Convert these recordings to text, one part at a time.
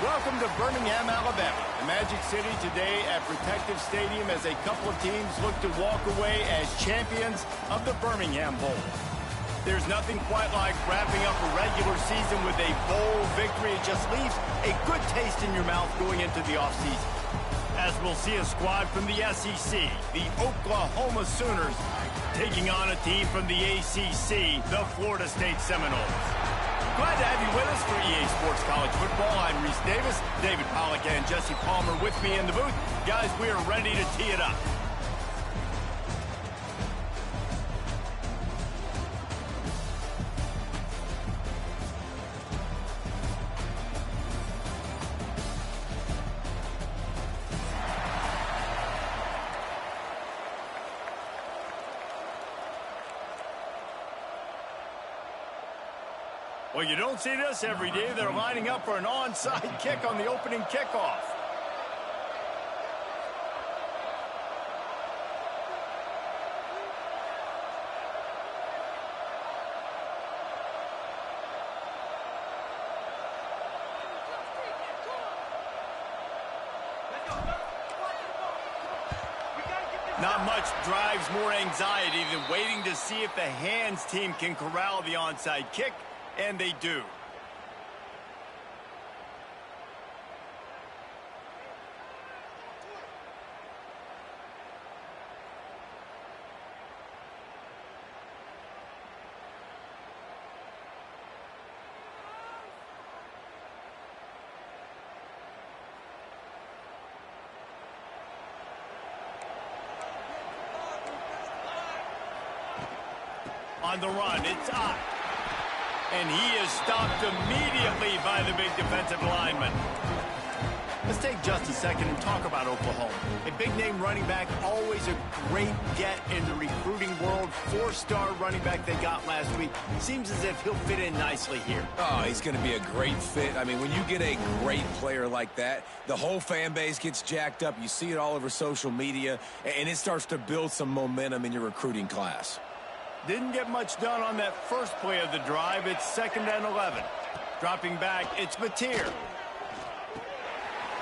Welcome to Birmingham, Alabama, the Magic City today at Protective Stadium as a couple of teams look to walk away as champions of the Birmingham Bowl. There's nothing quite like wrapping up a regular season with a bowl victory. It just leaves a good taste in your mouth going into the offseason. As we'll see a squad from the SEC, the Oklahoma Sooners, taking on a team from the ACC, the Florida State Seminoles. Glad to have you with us for EA Sports College Football. I'm Reese Davis, David Pollack and Jesse Palmer with me in the booth. Guys, we are ready to tee it up. Well, you don't see this every day. They're lining up for an onside kick on the opening kickoff. Not much drives more anxiety than waiting to see if the hands team can corral the onside kick. And they do. On the run, it's up. And he is stopped immediately by the big defensive lineman. Let's take just a second and talk about Oklahoma. A big-name running back, always a great get in the recruiting world. Four-star running back they got last week. Seems as if he'll fit in nicely here. Oh, he's going to be a great fit. I mean, when you get a great player like that, the whole fan base gets jacked up. You see it all over social media, and it starts to build some momentum in your recruiting class. Didn't get much done on that first play of the drive. It's 2nd and 11. Dropping back, it's Mateer.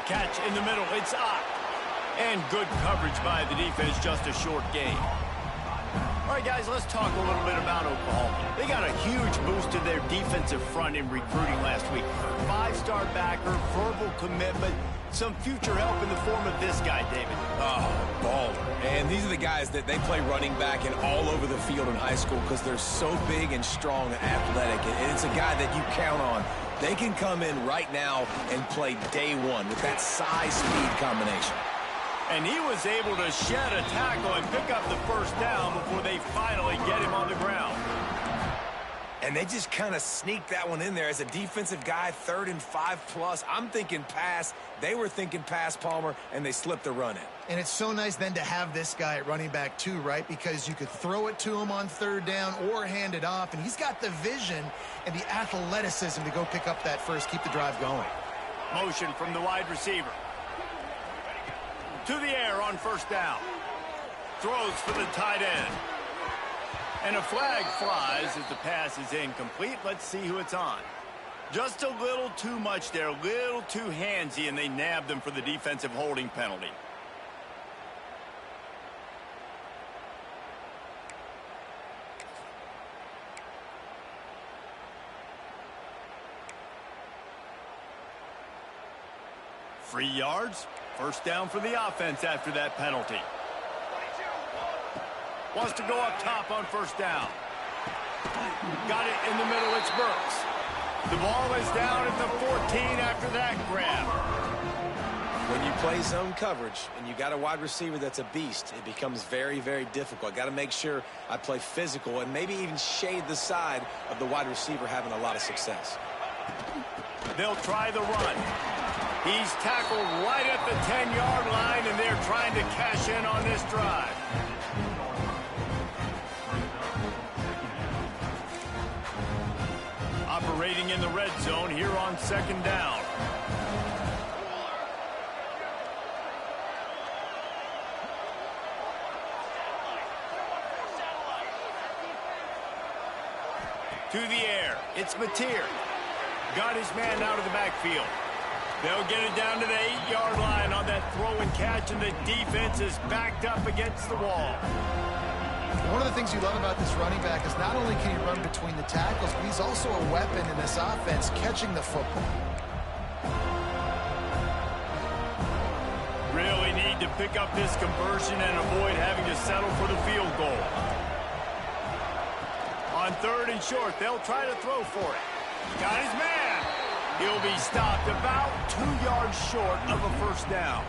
Catch in the middle, it's Ott. And good coverage by the defense, just a short gain. All right, guys, let's talk a little bit about Oklahoma. They got a huge boost to their defensive front in recruiting last week. 5-star backer, verbal commitment, some future help in the form of this guy, David. Oh, baller. And these are the guys that they play running back and all over the field in high school because they're so big and strong and athletic. And it's a guy that you count on. They can come in right now and play day one with that size-speed combination. And he was able to shed a tackle and pick up the first down before they finally get him on the ground. And they just kind of sneaked that one in there as a defensive guy, 3rd and 5+. I'm thinking pass. They were thinking pass, Palmer, and they slipped the run in. And it's so nice then to have this guy at running back too, right? Because you could throw it to him on 3rd down or hand it off. And he's got the vision and the athleticism to go pick up that first, keep the drive going. Motion from the wide receiver. To the air on 1st down. Throws for the tight end. And a flag flies as the pass is incomplete. Let's see who it's on. Just a little too much there, a little too handsy, and they nabbed them for the defensive holding penalty. Free yards. 1st down for the offense after that penalty. Wants to go up top on 1st down. Got it in the middle, it's Burks. The ball is down at the 14 after that grab. When you play zone coverage and you got a wide receiver that's a beast, it becomes very, very difficult. I got to make sure I play physical and maybe even shade the side of the wide receiver having a lot of success. They'll try the run. He's tackled right at the 10-yard line, and they're trying to cash in on this drive. Operating in the red zone here on 2nd down. To the air, it's Mateer. Got his man out of the backfield. They'll get it down to the 8-yard line on that throw and catch, and the defense is backed up against the wall. One of the things you love about this running back is not only can he run between the tackles, but he's also a weapon in this offense catching the football. Really need to pick up this conversion and avoid having to settle for the field goal. On 3rd and short, they'll try to throw for it. Got his man. He'll be stopped about 2 yards short of a first down.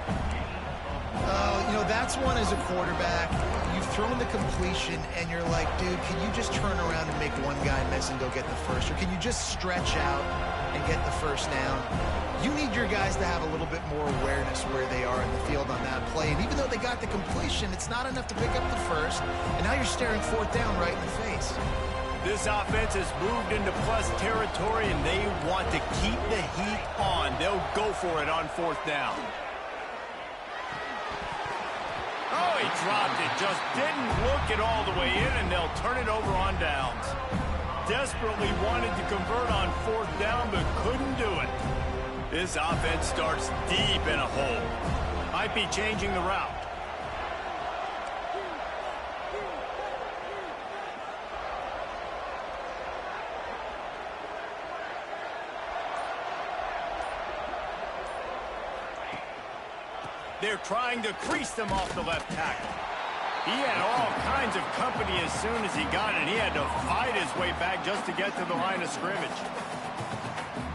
You know, that's one as a quarterback. You've thrown the completion, and you're like, dude, can you just turn around and make one guy miss and go get the first? Or can you just stretch out and get the first down? You need your guys to have a little bit more awareness where they are in the field on that play. And even though they got the completion, it's not enough to pick up the first. And now you're staring 4th down right in the face. This offense has moved into plus territory, and they want to keep the heat on. They'll go for it on 4th down. Oh, he dropped it. Just didn't look it all the way in, and they'll turn it over on downs. Desperately wanted to convert on 4th down, but couldn't do it. This offense starts deep in a hole. Might be changing the route. They're trying to crease them off the left tackle. He had all kinds of company as soon as he got it. He had to fight his way back just to get to the line of scrimmage.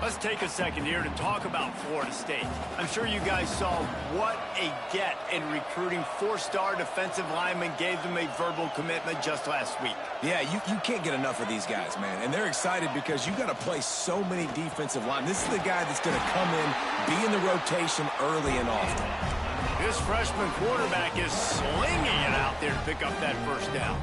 Let's take a second here to talk about Florida State. I'm sure you guys saw what a get in recruiting. 4-star defensive linemen gave them a verbal commitment just last week. Yeah, you can't get enough of these guys, man. And they're excited because you got to play so many defensive linemen. This is the guy that's going to come in, be in the rotation early and often. This freshman quarterback is slinging it out there to pick up that first down.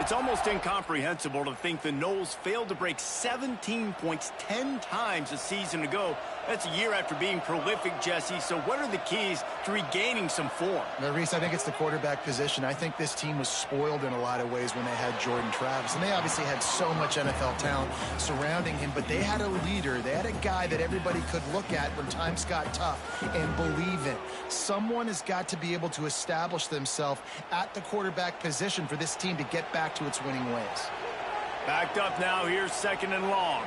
It's almost incomprehensible to think the Noles failed to break 17 points 10 times a season ago. That's a year after being prolific, Jesse. So what are the keys to regaining some form? Now, Reese, I think it's the quarterback position. I think this team was spoiled in a lot of ways when they had Jordan Travis. And they obviously had so much NFL talent surrounding him, but they had a leader. They had a guy that everybody could look at when times got tough and believe in. Someone has got to be able to establish themselves at the quarterback position for this team to get back to its winning ways. Backed up now. Here's 2nd and long.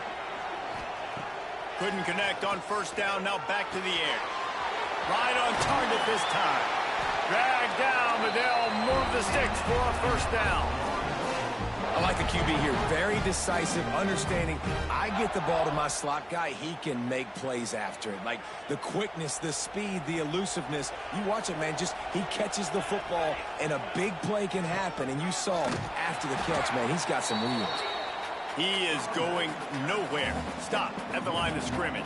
Couldn't connect on first down. Now back to the air. Right on target this time. Dragged down, but they'll move the sticks for a first down. I like the QB here. Very decisive, understanding. I get the ball to my slot guy. He can make plays after it. Like the quickness, the speed, the elusiveness. You watch it, man. Just he catches the football, and a big play can happen. And you saw after the catch, man, he's got some wheels. He is going nowhere. Stop at the line of scrimmage.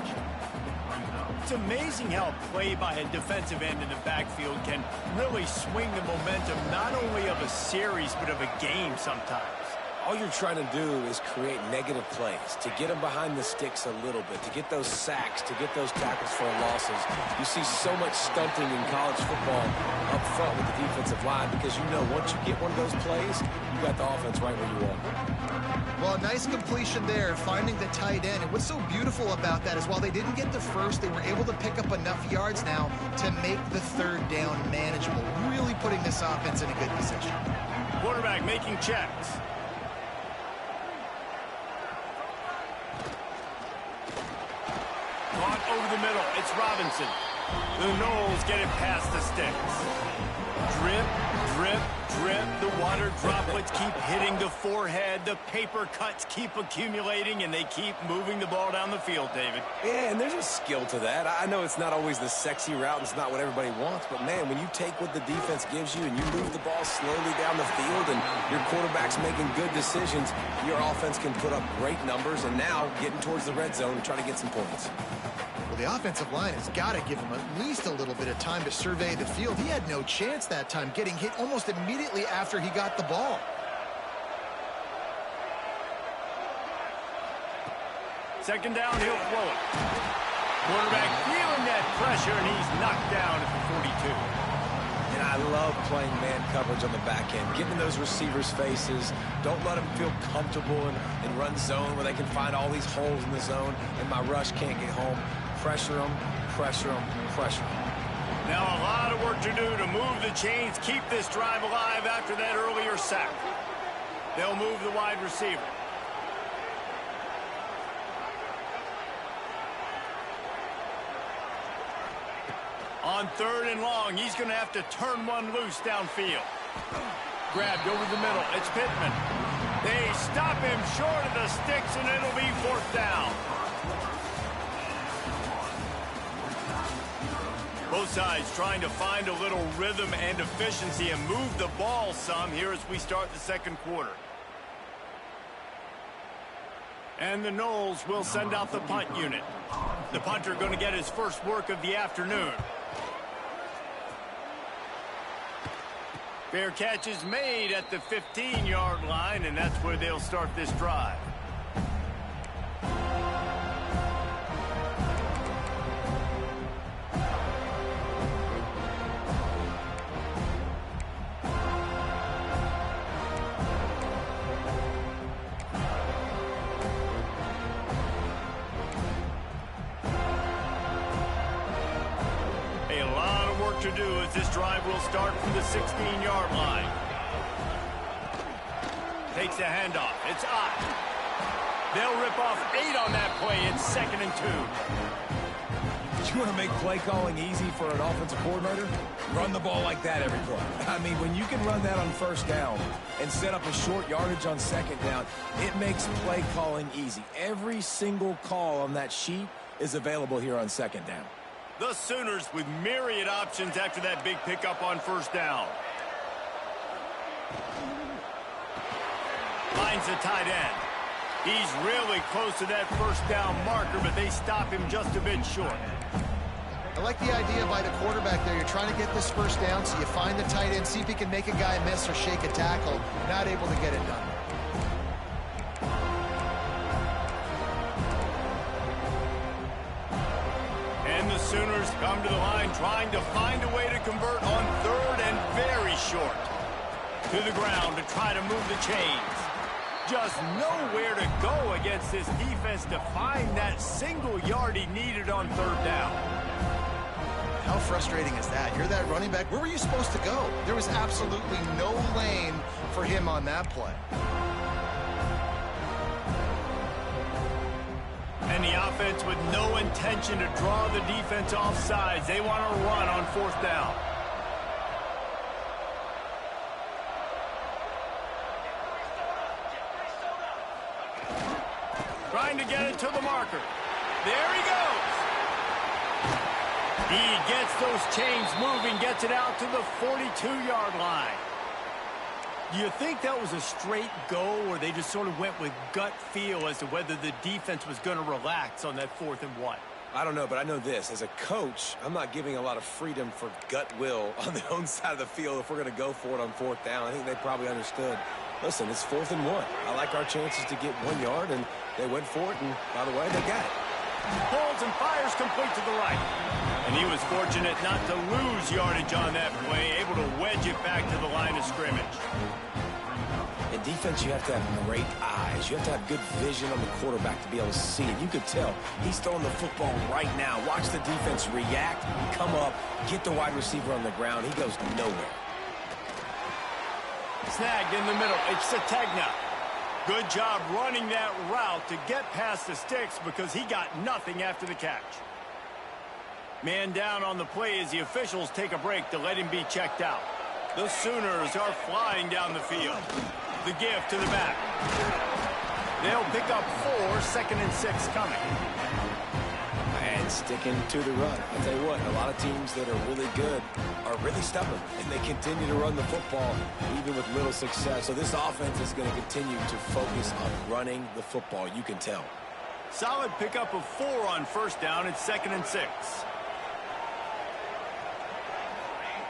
It's amazing how a play by a defensive end in the backfield can really swing the momentum not only of a series but of a game sometimes. All you're trying to do is create negative plays, to get them behind the sticks a little bit, to get those sacks, to get those tackles for losses. You see so much stunting in college football up front with the defensive line because you know once you get one of those plays, you got the offense right where you want. Well, a nice completion there, finding the tight end. And what's so beautiful about that is while they didn't get the first, they were able to pick up enough yards now to make the 3rd down manageable, really putting this offense in a good position. Quarterback making checks. Caught over the middle. It's Robinson. The Noles get it past the sticks. Drip, drip, drip. The water droplets keep hitting the forehead. The paper cuts keep accumulating, and they keep moving the ball down the field, David. Yeah, and there's a skill to that. I know it's not always the sexy route. It's not what everybody wants. But, man, when you take what the defense gives you and you move the ball slowly down the field and your quarterback's making good decisions, your offense can put up great numbers and now getting towards the red zone and try to get some points. Well, the offensive line has got to give him at least a little bit of time to survey the field. He had no chance that time, getting hit almost immediately after he got the ball. Second down, he'll throw it. Quarterback feeling that pressure, and he's knocked down at the 42. And I love playing man coverage on the back end, getting in those receivers' faces. Don't let them feel comfortable and run zone where they can find all these holes in the zone and my rush can't get home. Pressure them, pressure them, pressure them. Now a lot of work to do to move the chains, keep this drive alive after that earlier sack. They'll move the wide receiver. On 3rd and long, he's going to have to turn one loose downfield. Grabbed over the middle. It's Pittman. They stop him short of the sticks, and it'll be 4th down. Both sides trying to find a little rhythm and efficiency and move the ball some here as we start the 2nd quarter. And the Noles will send out the punt unit. The punter going to get his first work of the afternoon. Fair catch is made at the 15-yard line, and that's where they'll start this drive. To do as this drive will start from the 16-yard line. Takes a handoff. It's Ott. They'll rip off 8 on that play. It's 2nd and 2. You want to make play calling easy for an offensive coordinator? Run the ball like that every play. I mean, when you can run that on 1st down and set up a short yardage on 2nd down, it makes play calling easy. Every single call on that sheet is available here on 2nd down. The Sooners with myriad options after that big pickup on 1st down. Finds the tight end. He's really close to that 1st down marker, but they stop him just a bit short. I like the idea by the quarterback there. You're trying to get this 1st down, so you find the tight end, see if he can make a guy miss or shake a tackle. Not able to get it done. The Sooners come to the line trying to find a way to convert on 3rd and very short. To the ground to try to move the chains. Just nowhere to go against this defense to find that single yard he needed on 3rd down. How frustrating is that? You're that running back. Where were you supposed to go? There was absolutely no lane for him on that play. And the offense with no intention to draw the defense off sides. They want to run on 4th down. Trying to get it to the marker. There he goes. He gets those chains moving, gets it out to the 42-yard line. Do you think that was a straight go, or they just sort of went with gut feel as to whether the defense was going to relax on that 4th and 1? I don't know, but I know this. As a coach, I'm not giving a lot of freedom for gut will on their own side of the field if we're going to go for it on 4th down. I think they probably understood. Listen, it's 4th and 1. I like our chances to get 1 yard, and they went for it, and by the way, they got it. Pulls and fires complete to the right. And he was fortunate not to lose yardage on that play, able to wedge it back to the line of scrimmage. In defense, you have to have great eyes. You have to have good vision on the quarterback to be able to see it. You could tell he's throwing the football right now. Watch the defense react, come up, get the wide receiver on the ground. He goes nowhere. Snagged in the middle. It's Sategna. Good job running that route to get past the sticks because he got nothing after the catch. Man down on the play as the officials take a break to let him be checked out. The Sooners are flying down the field. The give to the back. They'll pick up 4, 2nd and 6 coming. And sticking to the run. I'll tell you what, a lot of teams that are really good are really stubborn, and they continue to run the football even with little success. So this offense is going to continue to focus on running the football. You can tell. Solid pickup of 4 on 1st down. It's 2nd and 6.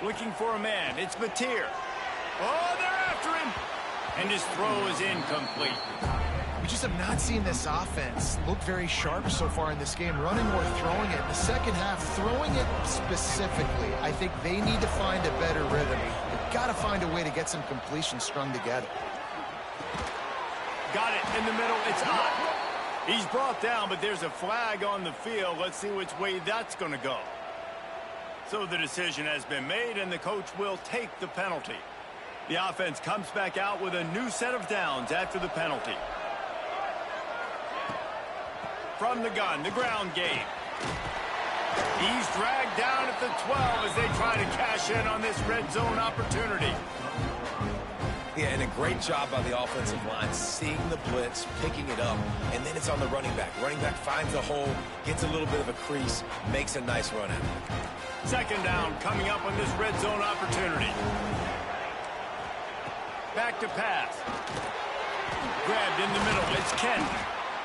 Looking for a man. It's Mateer. Oh, they're after him. And his throw is incomplete. We just have not seen this offense look very sharp so far in this game, running or throwing it. In the second half, throwing it specifically, I think they need to find a better rhythm. They've got to find a way to get some completions strung together. Got it in the middle. It's Ott. He's brought down, but there's a flag on the field. Let's see which way that's going to go. So the decision has been made, and the coach will take the penalty. The offense comes back out with a new set of downs after the penalty. From the gun, the ground game. He's dragged down at the 12 as they try to cash in on this red zone opportunity. Yeah, and a great job by the offensive line, seeing the blitz, picking it up, and then it's on the running back. Running back finds a hole, gets a little bit of a crease, makes a nice run out. Second down coming up on this red zone opportunity. Back to pass. Grabbed in the middle. It's Ken.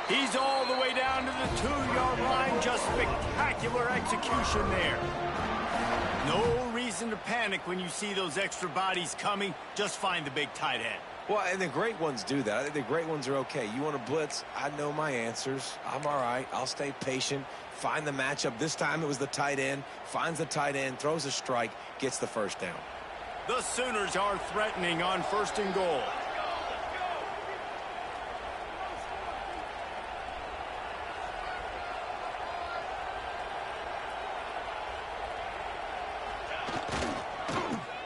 He's all the way down to the 2-yard line. Just spectacular execution there. No reason to panic when you see those extra bodies coming. Just find the big tight end. Well, and the great ones do that. I think the great ones are okay. You want to blitz? I know my answers. I'm all right. I'll stay patient. Find the matchup. This time it was the tight end. Finds the tight end, throws a strike, gets the first down. The Sooners are threatening on 1st and goal.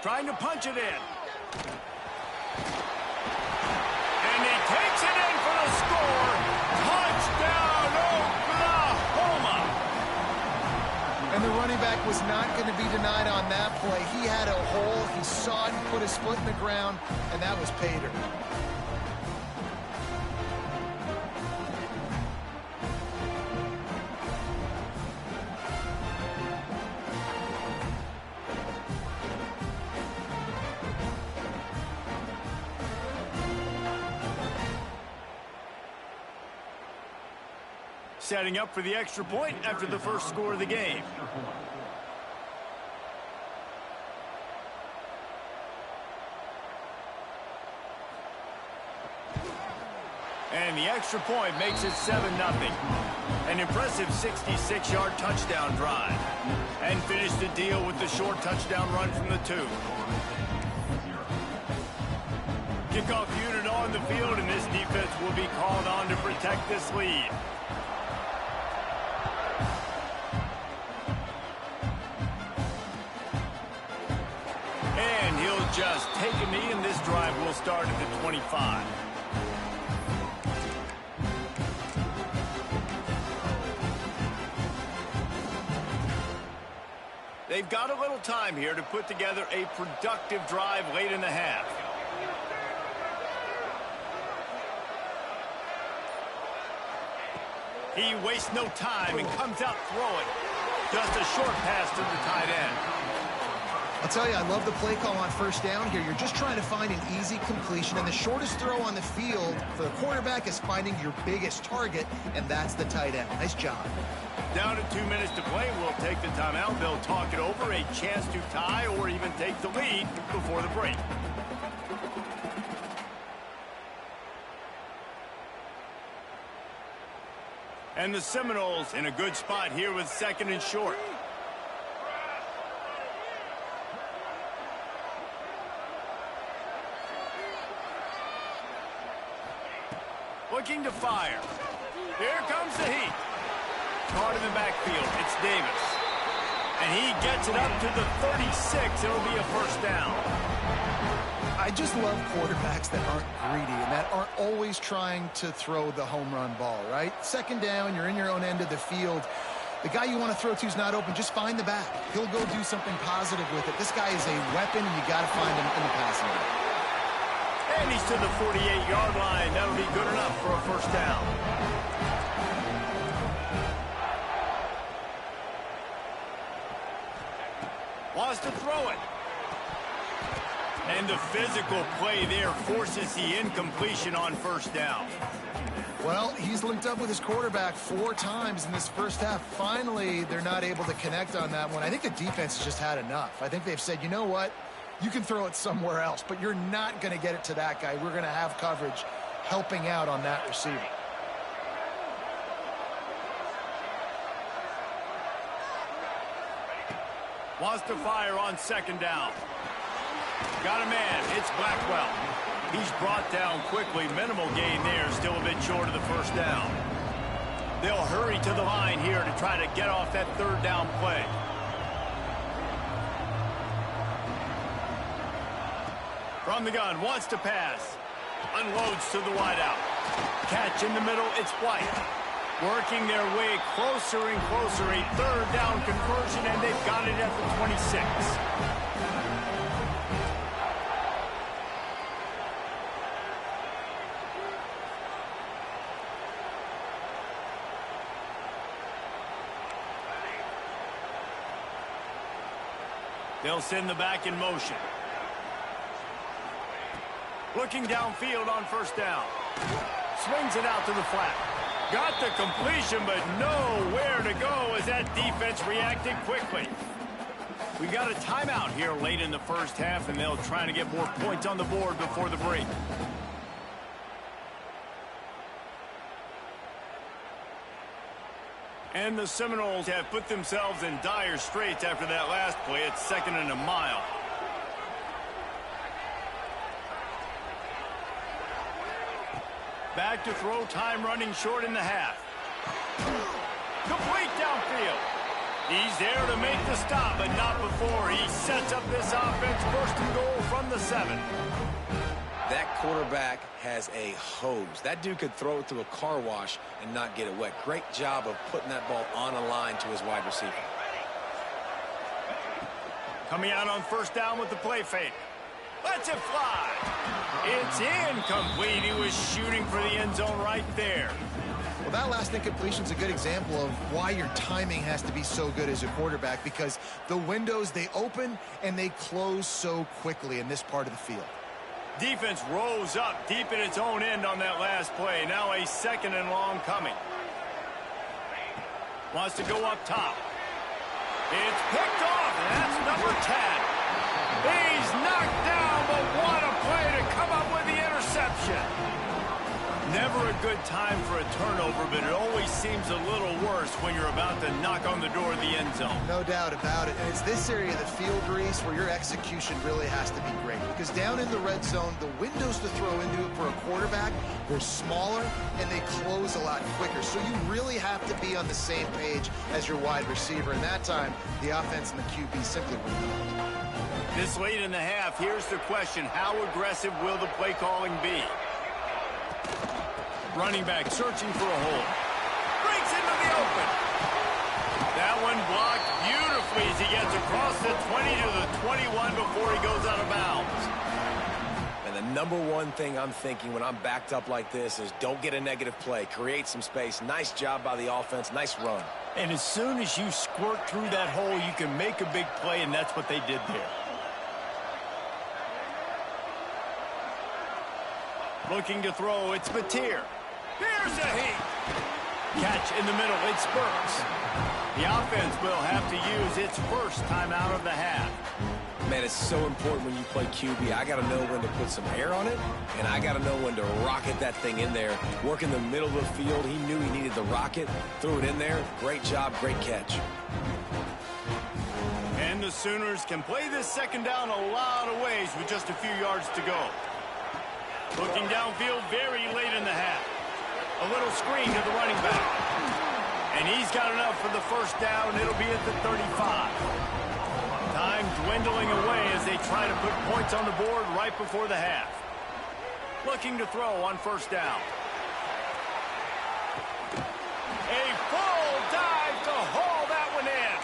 Trying to punch it in. And he takes it in for the score. Touchdown, Oklahoma. And the running back was not going to be denied on that play. He had a hole. He saw it and put his foot in the ground, and that was pay dirt. Setting up for the extra point after the first score of the game. And the extra point makes it 7-0. An impressive 66-yard touchdown drive. And finish the deal with the short touchdown run from the 2. Kickoff unit on the field, and this defense will be called on to protect this lead. And he'll just take a knee, and this drive will start at the 25. They've got a little time here to put together a productive drive late in the half. He wastes no time and comes out throwing. Just a short pass to the tight end. I'll tell you, I love the play call on 1st down here. You're just trying to find an easy completion, and the shortest throw on the field for the quarterback is finding your biggest target, and that's the tight end. Nice job. Down to 2 minutes to play. We'll take the timeout. They'll talk it over, a chance to tie or even take the lead before the break. And the Seminoles in a good spot here with 2nd and short. Looking to fire. Here comes the heat. Caught in the backfield. It's Davis. And he gets it up to the 36. It'll be a first down. I just love quarterbacks that aren't greedy and that aren't always trying to throw the home run ball, right? 2nd down, you're in your own end of the field. The guy you want to throw to is not open. Just find the back. He'll go do something positive with it. This guy is a weapon, and you got to find him in the passing game. And he's to the 48-yard line. That'll be good enough for a first down. Wants to throw it. And the physical play there forces the incompletion on 1st down. Well, he's linked up with his quarterback 4 times in this first half. Finally, they're not able to connect on that one. I think the defense has just had enough. I think they've said, you know what? You can throw it somewhere else, but you're not going to get it to that guy. We're going to have coverage helping out on that receiver. Wants to fire on 2nd down. Got a man. It's Blackwell. He's brought down quickly. Minimal gain there. Still a bit short of the first down. They'll hurry to the line here to try to get off that third down play. From the gun, wants to pass. Unloads to the wideout. Catch in the middle, it's White. Working their way closer and closer. A third down conversion, and they've got it at the 26. They'll send the back in motion. Looking downfield on first down. Swings it out to the flat. Got the completion, but nowhere to go as that defense reacted quickly. We got a timeout here late in the first half, and they'll try to get more points on the board before the break. And the Seminoles have put themselves in dire straits after that last play. It's 2nd and a mile. Back to throw, time running short in the half. Complete downfield. He's there to make the stop, but not before he sets up this offense. 1st and goal from the 7. That quarterback has a hose. That dude could throw it through a car wash and not get it wet. Great job of putting that ball on a line to his wide receiver. Coming out on first down with the play fake. Lets it fly. It's incomplete. He was shooting for the end zone right there. Well, that last incompletion is a good example of why your timing has to be so good as a quarterback, because the windows, they open and they close so quickly in this part of the field. Defense rose up deep in its own end on that last play. Now a 2nd and long coming. Wants to go up top. It's picked off, and that's number 10. He's knocked down, but what a play to come up with the interception. Never a good time for a turnover, but it always seems a little worse when you're about to knock on the door of the end zone. No doubt about it. And it's this area of the field, Reese, where your execution really has to be great. Because down in the red zone, the windows to throw into it for a quarterback, they're smaller and they close a lot quicker. So you really have to be on the same page as your wide receiver. And that time, the offense and the QB simply were not. This late in the half, here's the question. How aggressive will the play calling be? Running back searching for a hole. Breaks into the open. That one blocked beautifully as he gets across the 20 to the 21 before he goes out of bounds. And the number one thing I'm thinking when I'm backed up like this is don't get a negative play. Create some space. Nice job by the offense. Nice run. And as soon as you squirt through that hole, you can make a big play, and that's what they did there. Looking to throw, it's Mateer. Here's a heat. Catch in the middle, it's Burks. The offense will have to use its first timeout of the half. Man, it's so important when you play QB. I got to know when to put some air on it, and I got to know when to rocket that thing in there. Work in the middle of the field. He knew he needed the rocket. Threw it in there. Great job, great catch. And the Sooners can play this 2nd down a lot of ways with just a few yards to go. Looking downfield very late in the half. A little screen to the running back. And he's got enough for the first down. It'll be at the 35. Time dwindling away as they try to put points on the board right before the half. Looking to throw on first down. A full dive to haul that one in.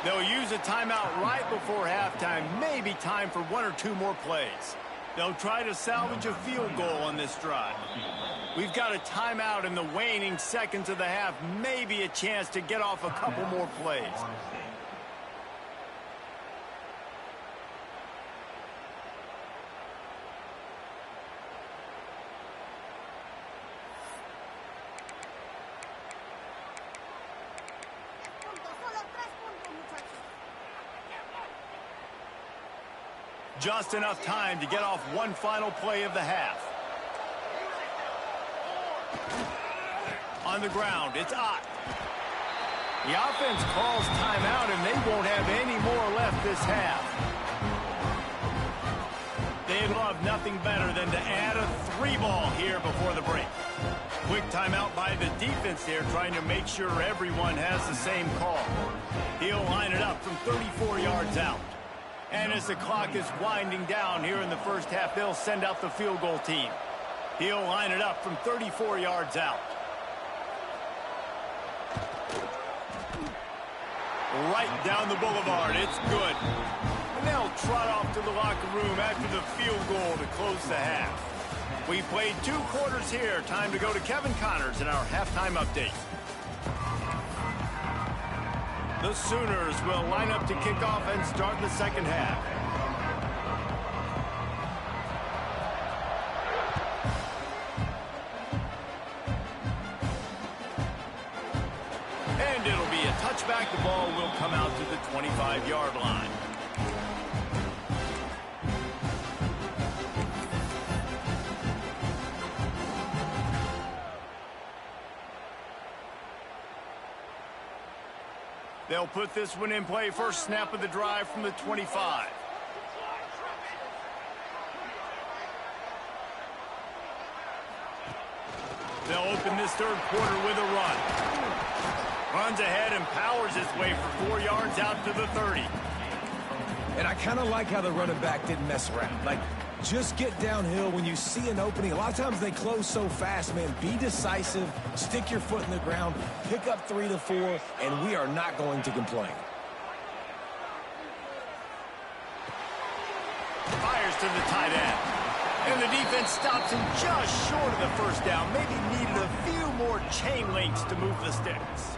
They'll use a timeout right before halftime. Maybe time for 1 or 2 more plays. They'll try to salvage a field goal on this drive. We've got a timeout in the waning seconds of the half. Maybe a chance to get off a couple more plays. Just enough time to get off one final play of the half. On the ground, it's Ott. The offense calls timeout, and they won't have any more left this half. They'd love nothing better than to add a 3 ball here before the break. Quick timeout by the defense there, trying to make sure everyone has the same call. He'll line it up from 34 yards out. And as the clock is winding down here in the first half, they'll send out the field goal team. He'll line it up from 34 yards out. Right down the boulevard. It's good. And they'll trot off to the locker room after the field goal to close the half. We played 2 quarters here. Time to go to Kevin Connors in our halftime update. The Sooners will line up to kick off and start the second half. And it'll be a touchback. The ball will come out to the 25-yard line. They'll put this one in play. First snap of the drive from the 25. They'll open this third quarter with a run. Runs ahead and powers his way for 4 yards out to the 30. And I kind of like how the running back didn't mess around. Like, just get downhill when you see an opening. A lot of times they close so fast, man. Be decisive, stick your foot in the ground, pick up 3 to 4, and we are not going to complain. Fires to the tight end. And the defense stops him just short of the first down. Maybe needed a few more chain links to move the sticks.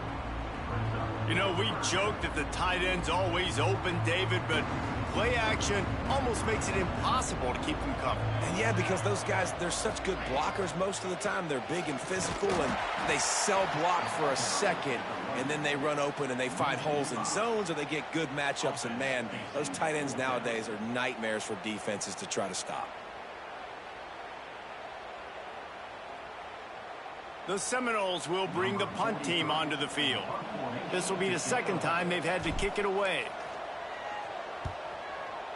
You know, we joke that the tight end's always open, David, but play action almost makes it impossible to keep them covered. And yeah, because those guys, they're such good blockers most of the time. They're big and physical, and they sell block for a second, and then they run open and they find holes in zones, or they get good matchups. And man, those tight ends nowadays are nightmares for defenses to try to stop. The Seminoles will bring the punt team onto the field. This will be the second time they've had to kick it away.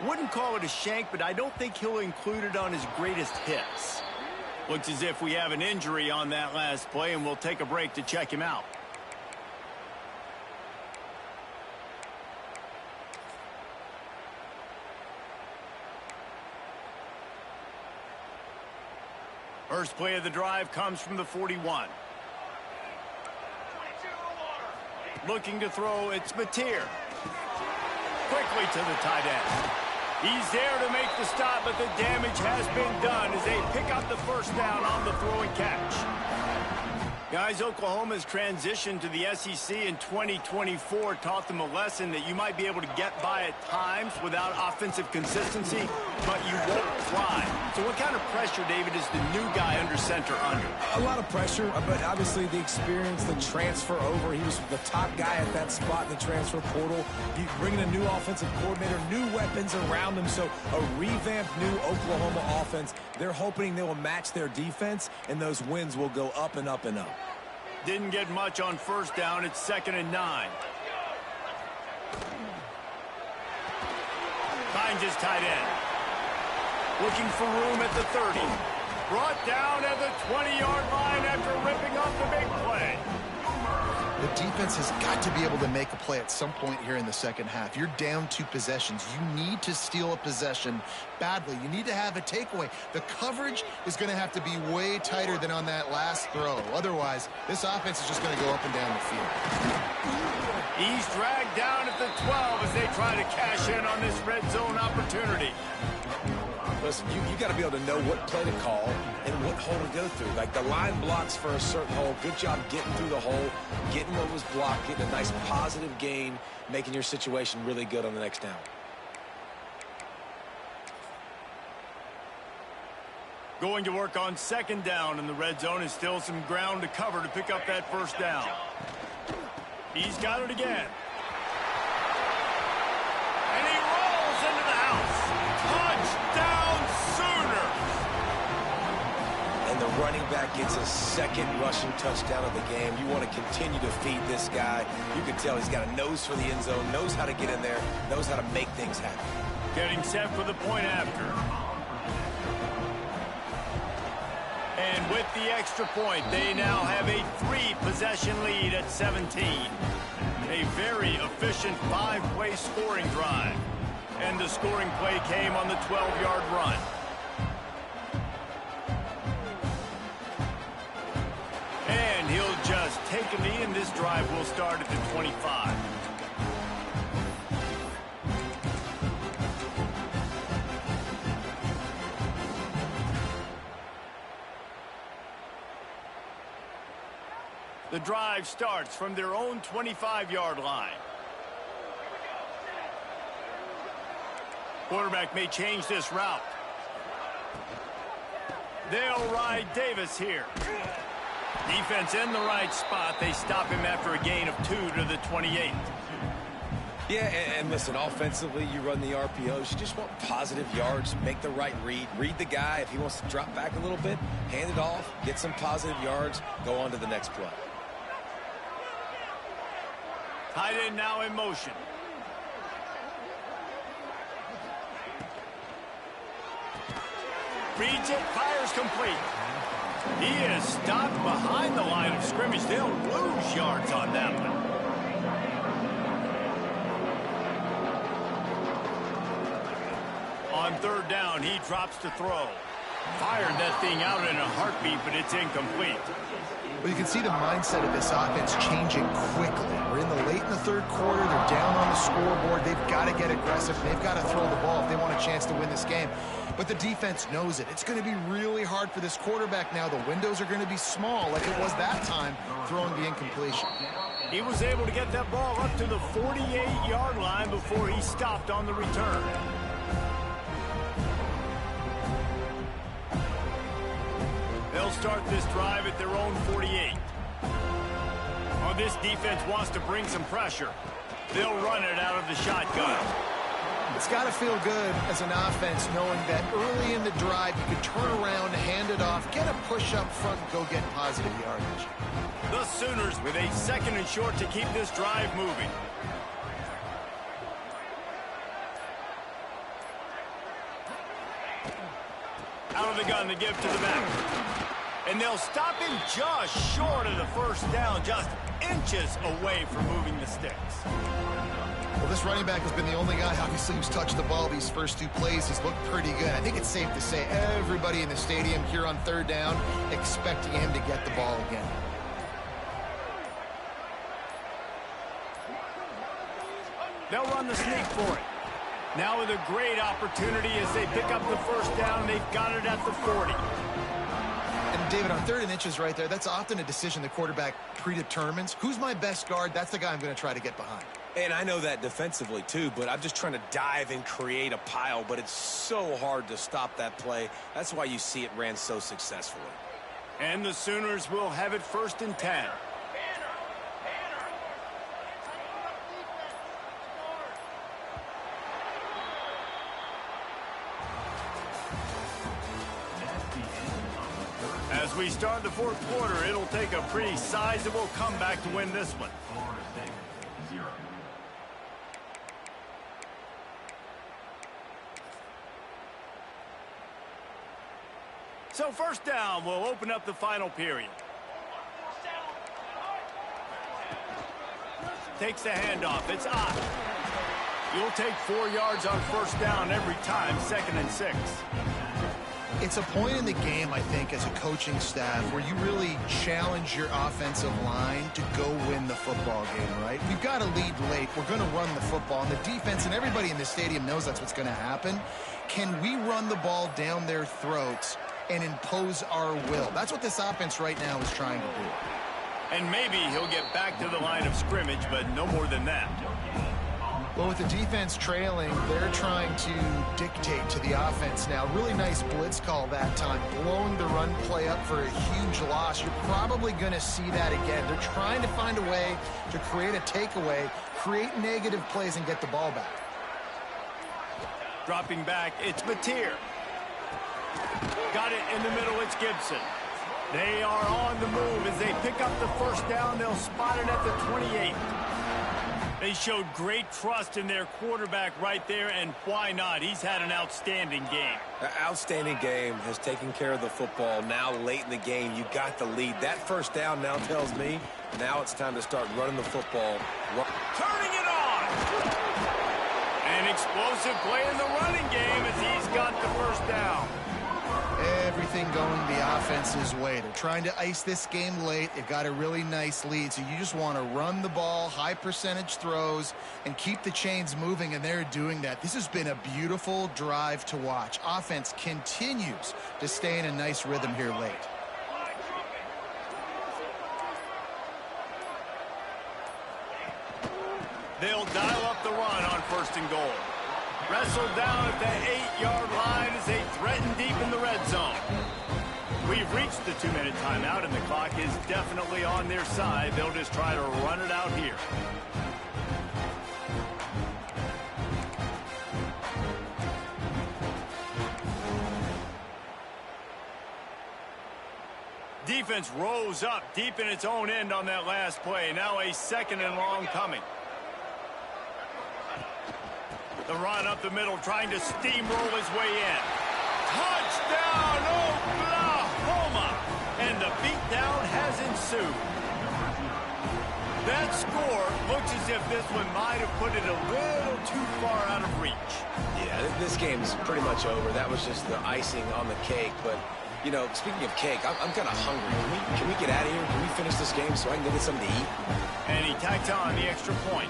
Wouldn't call it a shank, but I don't think he'll include it on his greatest hits. Looks as if we have an injury on that last play, and we'll take a break to check him out. First play of the drive comes from the 41. Looking to throw, it's Mateer. Quickly to the tight end. He's there to make the stop, but the damage has been done as they pick up the first down on the throw and catch. Guys, Oklahoma's transition to the SEC in 2024 taught them a lesson that you might be able to get by at times without offensive consistency, but you won't fly. So what kind of pressure, David, is the new guy under center under? A lot of pressure, but obviously the experience, the transfer over. He was the top guy at that spot in the transfer portal. You bringing a new offensive coordinator, new weapons around him, so a revamped new Oklahoma offense. They're hoping they will match their defense, and those wins will go up and up and up. Didn't get much on first down. It's 2nd and 9. Finds his tight end. Looking for room at the 30. Brought down at the 20-yard line after ripping off the big play. The defense has got to be able to make a play at some point here in the second half. You're down 2 possessions. You need to steal a possession badly. You need to have a takeaway. The coverage is going to have to be way tighter than on that last throw. Otherwise, this offense is just going to go up and down the field. He's dragged down at the 12 as they try to cash in on this red zone opportunity. Listen, you got to be able to know what play to call and what hole to go through. Like the line blocks for a certain hole. Good job getting through the hole, getting what was blocked, getting a nice positive gain, making your situation really good on the next down. Going to work on 2nd down in the red zone, and still some ground to cover to pick up that first down. He's got it again. And he rolls into the house. Touchdown, Sooners! And the running back gets his 2nd rushing touchdown of the game. You want to continue to feed this guy. You can tell he's got a nose for the end zone, knows how to get in there, knows how to make things happen. Getting set for the point after. And with the extra point, they now have a 3-possession lead at 17. A very efficient 5-play scoring drive. And the scoring play came on the 12-yard run. And he'll just take a knee, and this drive will start at the 25. The drive starts from their own 25-yard line. Quarterback may change this route. They'll ride Davis here. Defense in the right spot. They stop him after a gain of 2 to the 28. Yeah, and listen, offensively, you run the RPOs. You just want positive yards, make the right read. Read the guy. If he wants to drop back a little bit, hand it off, get some positive yards, go on to the next play. Tight end now in motion. Reads it, fires complete. He is stopped behind the line of scrimmage. They'll lose yards on that one. On third down, he drops to throw. Fired that thing out in a heartbeat, but it's incomplete. Well, you can see the mindset of this offense changing quickly. We're in the late in the third quarter. They're down on the scoreboard. They've got to get aggressive. They've got to throw the ball if they want a chance to win this game. But the defense knows it. It's going to be really hard for this quarterback now. The windows are going to be small like it was that time throwing the incompletion. He was able to get that ball up to the 48-yard line before he stopped on the return. They'll start this drive at their own 48. Oh, this defense wants to bring some pressure. They'll run it out of the shotgun. It's got to feel good as an offense knowing that early in the drive you can turn around, hand it off, get a push up front, and go get positive yardage. The Sooners with a 2nd and short to keep this drive moving. Out of the gun to give to the back. And they'll stop him just short of the first down, just inches away from moving the sticks. Well, this running back has been the only guy, obviously, who's touched the ball these first 2 plays. He's looked pretty good. I think it's safe to say everybody in the stadium here on third down expecting him to get the ball again. They'll run the sneak for it. Now with a great opportunity as they pick up the first down. They've got it at the 40. And, David, on 3rd and inches right there, that's often a decision the quarterback predetermines. Who's my best guard? That's the guy I'm going to try to get behind. And I know that defensively, too, but I'm just trying to dive and create a pile, but it's so hard to stop that play. That's why you see it ran so successfully. And the Sooners will have it 1st and 10. As we start the 4th quarter, it'll take a pretty sizable comeback to win this one. So 1st down will open up the final period. Takes the handoff. It's Ott. You'll take 4 yards on 1st down every time, 2nd and 6. It's a point in the game, I think, as a coaching staff where you really challenge your offensive line to go win the football game, right? We've got to lead late. We're going to run the football. And the defense and everybody in the stadium knows that's what's going to happen. Can we run the ball down their throats and impose our will? That's what this offense right now is trying to do. And maybe he'll get back to the line of scrimmage, but no more than that. Well, with the defense trailing, they're trying to dictate to the offense now. Really nice blitz call that time, blowing the run play up for a huge loss. You're probably going to see that again. They're trying to find a way to create a takeaway, create negative plays, and get the ball back. Dropping back, it's Mateer. Got it in the middle, it's Gibson. They are on the move as they pick up the 1st down. They'll spot it at the 28. They showed great trust in their quarterback right there, and why not? He's had an outstanding game. An outstanding game, has taken care of the football. Now late in the game, you got the lead. That first down now tells me now it's time to start running the football. Turning it on! An explosive play in the running game as he's got the first down. Everything going the offense's way. They're trying to ice this game late. They've got a really nice lead, so you just want to run the ball, high percentage throws, and keep the chains moving, and they're doing that. This has been a beautiful drive to watch. Offense continues to stay in a nice rhythm here late. They'll dial up the run on 1st and goal. Wrestled down at the 8-yard line as they threaten deep in the red zone. We've reached the 2-minute timeout, and the clock is definitely on their side. They'll just try to run it out here. Defense rose up deep in its own end on that last play. Now a 2nd and long coming. The run up the middle, trying to steamroll his way in. Touchdown, Oklahoma! And the beatdown has ensued. That score looks as if this one might have put it a little too far out of reach. Yeah, this game's pretty much over. That was just the icing on the cake. But, you know, speaking of cake, I'm kind of hungry. Can we get out of here? Can we finish this game so I can get something to eat? And he tacks on the extra point.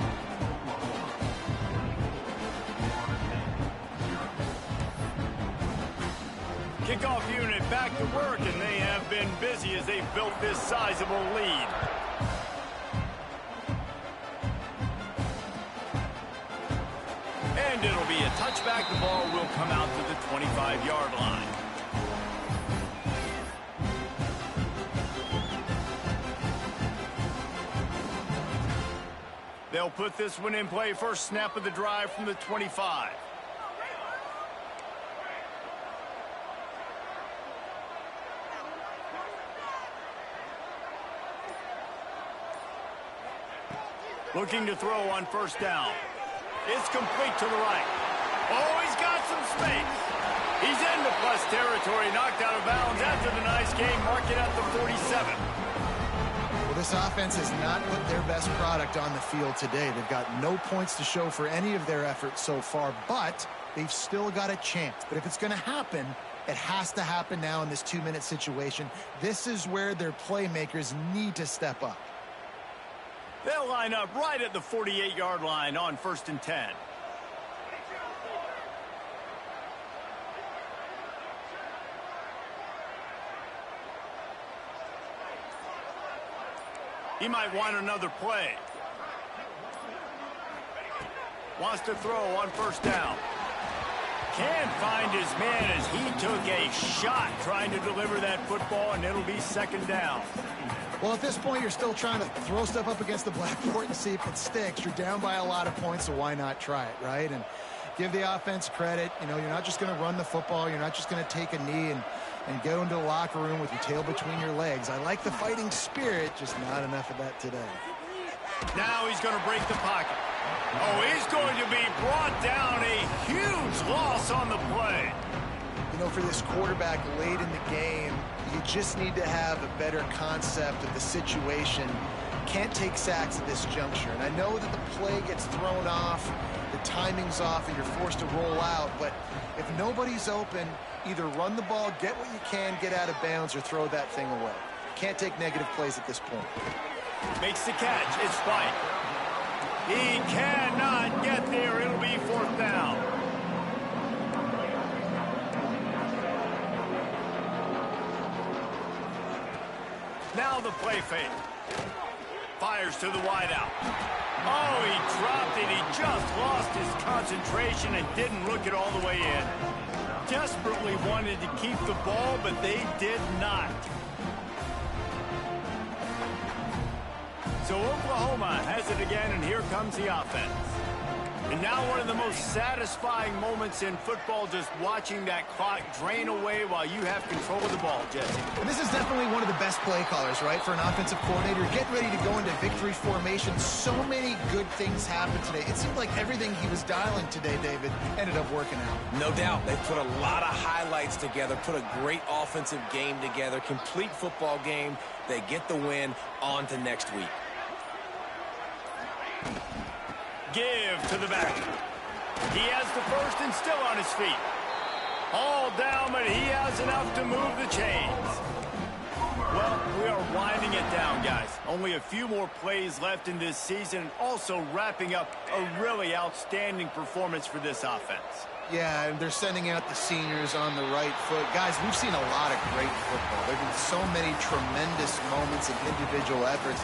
Kickoff unit back to work, and they have been busy as they've built this sizable lead. And it'll be a touchback. The ball will come out to the 25-yard line. They'll put this one in play. First snap of the drive from the 25. Looking to throw on 1st down. It's complete to the right. Oh, he's got some space. He's into plus territory, knocked out of bounds after the nice game. Mark it at the 47. Well, this offense has not put their best product on the field today. They've got no points to show for any of their efforts so far, but they've still got a chance. But if it's going to happen, it has to happen now in this 2-minute situation. This is where their playmakers need to step up. They'll line up right at the 48-yard line on 1st and 10. He might want another play. Wants to throw on 1st down. Can't find his man as he took a shot trying to deliver that football, and it'll be 2nd down. Well, at this point, you're still trying to throw stuff up against the blackboard and see if it sticks. You're down by a lot of points, so why not try it, right? And give the offense credit. You know, you're not just going to run the football. You're not just going to take a knee and go into the locker room with your tail between your legs. I like the fighting spirit, just not enough of that today. Now he's going to break the pocket. Oh, he's going to be brought down. A huge loss on the play. You know, for this quarterback late in the game, you just need to have a better concept of the situation. Can't take sacks at this juncture. And I know that the play gets thrown off, the timing's off, and you're forced to roll out. But if nobody's open, either run the ball, get what you can, get out of bounds, or throw that thing away. Can't take negative plays at this point. Makes the catch. It's White. He cannot get there. It'll be 4th down. Now the play fake. Fires to the wideout. Oh, he dropped it. He just lost his concentration and didn't look it all the way in. Desperately wanted to keep the ball, but they did not. So Oklahoma has it again, and here comes the offense. And now one of the most satisfying moments in football, just watching that clock drain away while you have control of the ball, Jesse. And this is definitely one of the best play callers, right, for an offensive coordinator. Getting ready to go into victory formation. So many good things happened today. It seemed like everything he was dialing today, David, ended up working out. No doubt. They put a lot of highlights together, put a great offensive game together, complete football game. They get the win. On to next week. Give to the back. He has the first and still on his feet. All down, but he has enough to move the chains. Well, we are winding it down, guys. Only a few more plays left in this season, and also wrapping up a really outstanding performance for this offense. Yeah, and they're sending out the seniors on the right foot. Guys, we've seen a lot of great football. There have been so many tremendous moments and individual efforts.